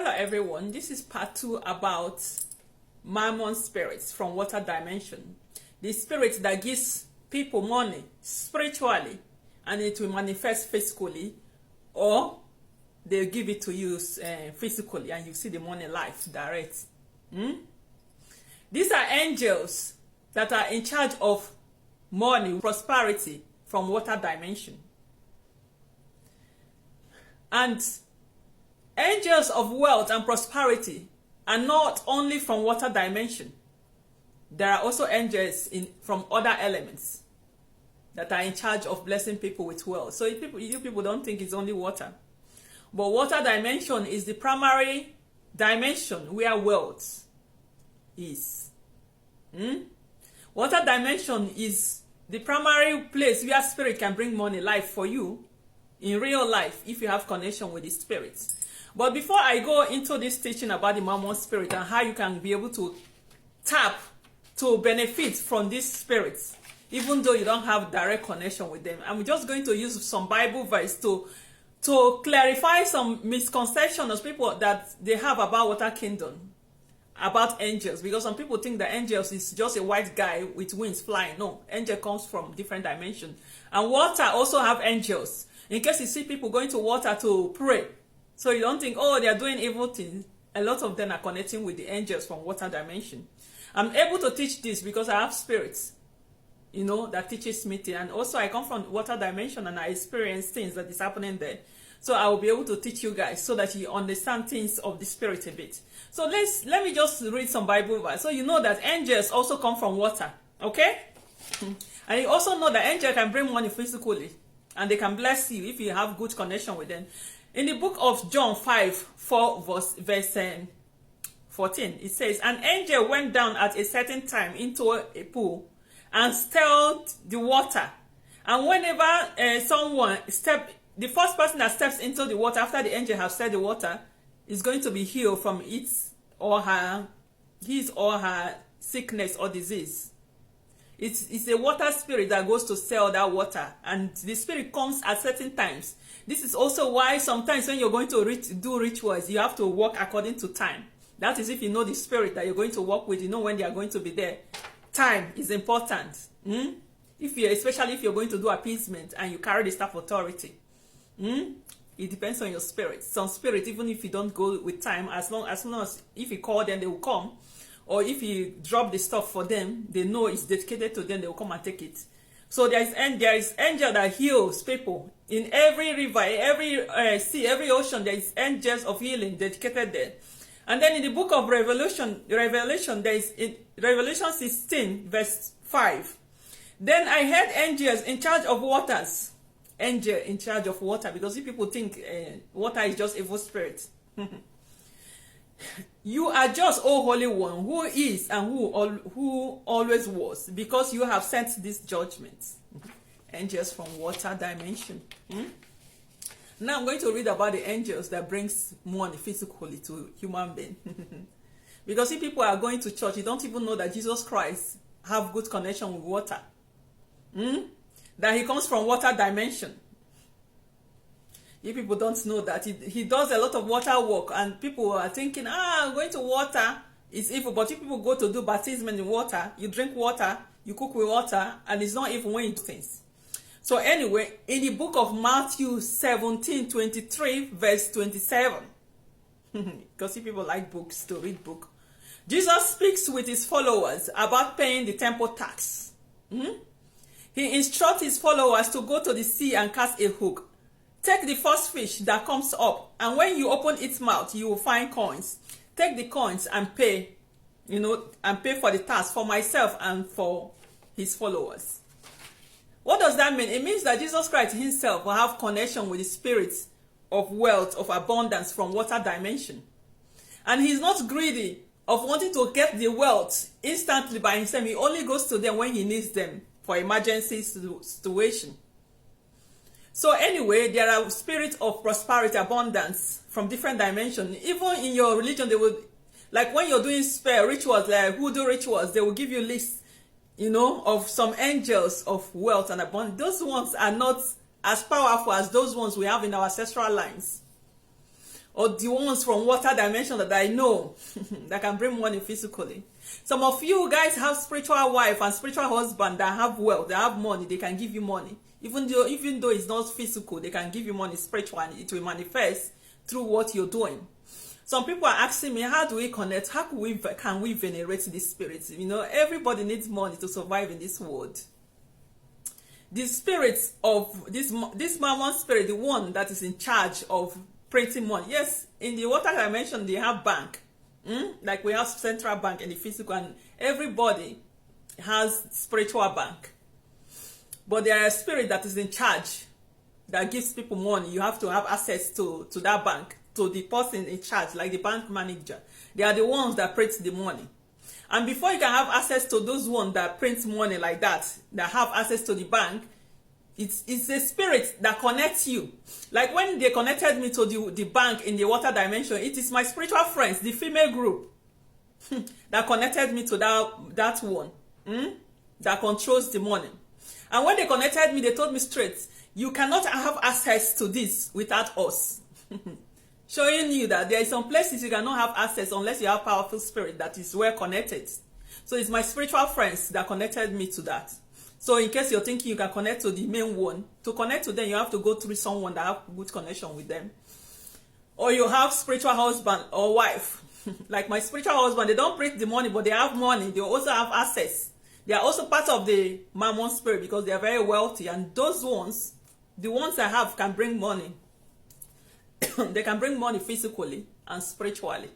Hello everyone, this is part 2 about Mammon spirits from water dimension. The spirit that gives people money spiritually and it will manifest physically, or they give it to you physically and you see the money life direct. These are angels that are in charge of money, prosperity from water dimension. And angels of wealth and prosperity are not only from water dimension. There are also angels from other elements that are in charge of blessing people with wealth. So you people don't think it's only water. But water dimension is the primary dimension where wealth is. Water dimension is the primary place where spirit can bring money, life for you in real life if you have connection with the spirits. But before I go into this teaching about the Mammon spirit and how you can be able to tap to benefit from these spirits, even though you don't have direct connection with them, I'm just going to use some Bible verse to clarify some misconceptions people that they have about water kingdom, about angels, because some people think that angels is just a white guy with wings flying. No, angel comes from different dimensions, and water also have angels. In case you see people going to water to pray, so you don't think, oh, they are doing evil things. A lot of them are connecting with the angels from water dimension. I'm able to teach this because I have spirits, that teaches me things. And also I come from water dimension and I experience things that is happening there. So I will be able to teach you guys so that you understand things of the spirit a bit. So let me just read some Bible verse. So you know that angels also come from water. Okay? And you also know that angels can bring money physically. And they can bless you if you have good connection with them. In the book of John 5:4 verse 14, it says, an angel went down at a certain time into a pool and stirred the water. And whenever someone the first person that steps into the water after the angel has stirred the water is going to be healed from his or her sickness or disease. It's a water spirit that goes to sell that water, and the spirit comes at certain times. This is also why sometimes when you're going to do rituals, you have to walk according to time. That is if you know the spirit that you're going to work with, you know when they are going to be there. Time is important. Especially if you're going to do appeasement and you carry the staff authority. It depends on your spirit. Some spirit, even if you don't go with time, as long as if you call them, they will come. Or if you drop the stuff for them, they know it's dedicated to them, they will come and take it. So there is angel that heals people. In every river, every sea, every ocean, there is angels of healing dedicated there. And then in the book of Revelation, there is in Revelation 16, verse 5. Then I heard angels in charge of waters. Angel in charge of water, because if people think water is just evil spirits. You are just, O Holy One, who is and who always was, because you have sent these judgments. Angels from water dimension. Now I'm going to read about the angels that brings money physically to human being. Because if people are going to church, you don't even know that Jesus Christ have good connection with water. That he comes from water dimension. If people don't know that, he does a lot of water work, and people are thinking, going to water is evil. But if people go to do baptism in water, you drink water, you cook with water, and it's not evil when you do things. So anyway, in the book of Matthew 17:23, verse 27, because if people like books, to read book, Jesus speaks with his followers about paying the temple tax. He instructs his followers to go to the sea and cast a hook. Take the first fish that comes up, and when you open its mouth, you will find coins. Take the coins and pay, and pay for the tax for myself and for his followers. What does that mean? It means that Jesus Christ himself will have connection with the spirits of wealth, of abundance from water dimension. And he's not greedy of wanting to get the wealth instantly by himself. He only goes to them when he needs them for emergency situation. So anyway, there are spirits of prosperity, abundance from different dimensions. Even in your religion, they will, like when you're doing spell rituals, like voodoo rituals, they will give you lists, of some angels of wealth and abundance. Those ones are not as powerful as those ones we have in our ancestral lines. or the ones from water dimension that I know that can bring money physically. Some of you guys have spiritual wife and spiritual husband that have wealth, they have money, they can give you money. Even though it's not physical, they can give you money spiritual, and it will manifest through what you're doing. Some people are asking me, how do we connect? How can we venerate these spirits? You know, everybody needs money to survive in this world. The spirits of this Mammon spirit, the one that is in charge of printing money. Yes, in the water dimension, they have bank. Like we have central bank in the physical, and everybody has spiritual bank. But there are a spirit that is in charge that gives people money. You have to have access to that bank, to the person in charge, like the bank manager. They are the ones that print the money. And before you can have access to those ones that print money like that have access to the bank, it's a spirit that connects you. Like when they connected me to the bank in the water dimension, it is my spiritual friends, the female group, that connected me to that one, that controls the money. And when they connected me, they told me straight, you cannot have access to this without us. Showing you that there are some places you cannot have access unless you have powerful spirit that is well connected. So it's my spiritual friends that connected me to that. So in case you're thinking you can connect to the main one, to connect to them, you have to go through someone that have good connection with them. Or you have spiritual husband or wife. Like my spiritual husband, they don't print the money, but they have money. They also have access. They are also part of the Mammon spirit because they are very wealthy. And those ones, the ones I have, can bring money. They can bring money physically and spiritually.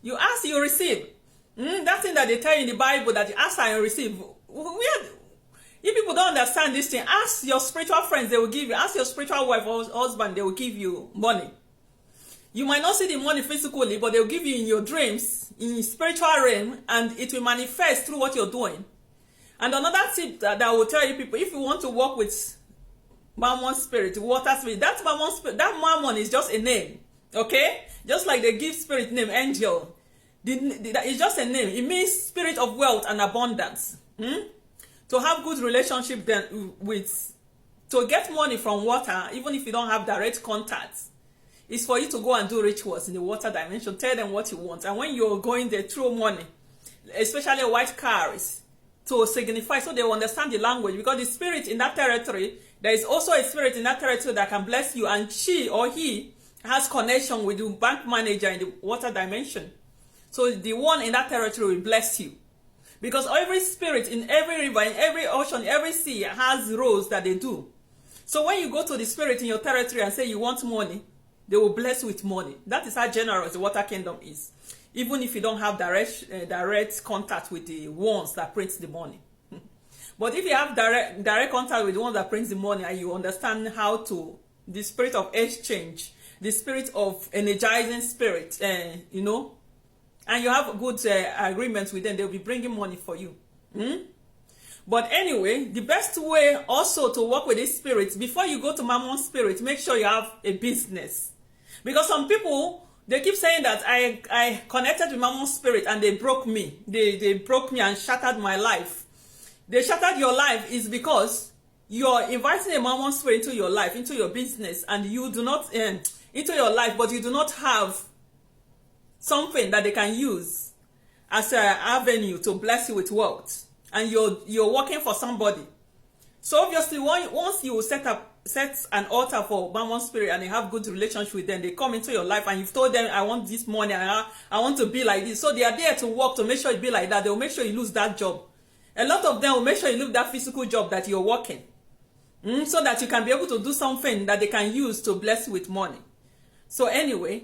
You ask, you receive. That thing that they tell you in the Bible, that you ask and you receive. If people don't understand this thing, ask your spiritual friends, they will give you. Ask your spiritual wife or husband, they will give you money. You might not see the money physically, but they will give you in your dreams, in spiritual realm, and it will manifest through what you're doing. And another tip that I will tell you people, if you want to work with Mammon spirit, water spirit, that Mammon spirit, that Mammon is just a name, okay? Just like they give spirit name, angel. It's just a name. It means spirit of wealth and abundance. To have good relationship then to get money from water, even if you don't have direct contact, is for you to go and do rituals in the water dimension. Tell them what you want, and when you're going there, throw money, especially white cars, to signify, so they will understand the language. Because the spirit in that territory, there is also a spirit in that territory that can bless you, and she or he has connection with the bank manager in the water dimension. So the one in that territory will bless you. Because every spirit in every river, in every ocean, every sea has roles that they do. So when you go to the spirit in your territory and say you want money, they will bless you with money. That is how generous the water kingdom is. Even if you don't have direct contact with the ones that print the money. But if you have direct contact with the ones that print the money, and you understand how to, the spirit of exchange, the spirit of energizing spirit, you know, and you have good agreements with them, they'll be bringing money for you. But anyway, the best way also to work with these spirits, before you go to Mammon spirit, make sure you have a business. Because some people, they keep saying that I connected with Mammon spirit and they broke me. They broke me and shattered my life. They shattered your life is because you're inviting a Mammon spirit into your life, into your business, and you do not, into your life, but you do not have something that they can use as an avenue to bless you with wealth, and you're working for somebody. So obviously, once you set an altar for Mammon spirit and you have good relationship with them, they come into your life and you've told them, I want this money and I want to be like this. So they are there to work to make sure you be like that. They will make sure you lose that job. A lot of them will make sure you lose that physical job that you're working, so that you can be able to do something that they can use to bless you with money. So anyway,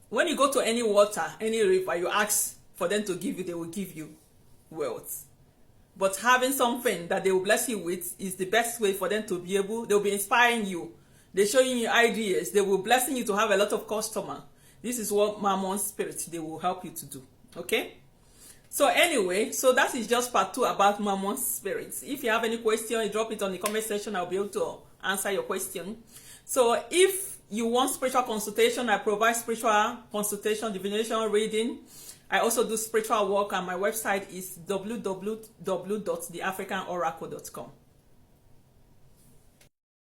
when you go to any water, any river, you ask for them to give you, they will give you wealth. But having something that they will bless you with is the best way for them to be able, they'll be inspiring you. They're showing you ideas. They will blessing you to have a lot of customer. This is what Mammon spirit, they will help you to do. Okay? So anyway, so that is just part 2 about Mammon spirits. If you have any question, you drop it on the comment section. I'll be able to answer your question. So if you want spiritual consultation, I provide spiritual consultation, divination, reading. I also do spiritual work, and my website is www.theafricanoracle.com.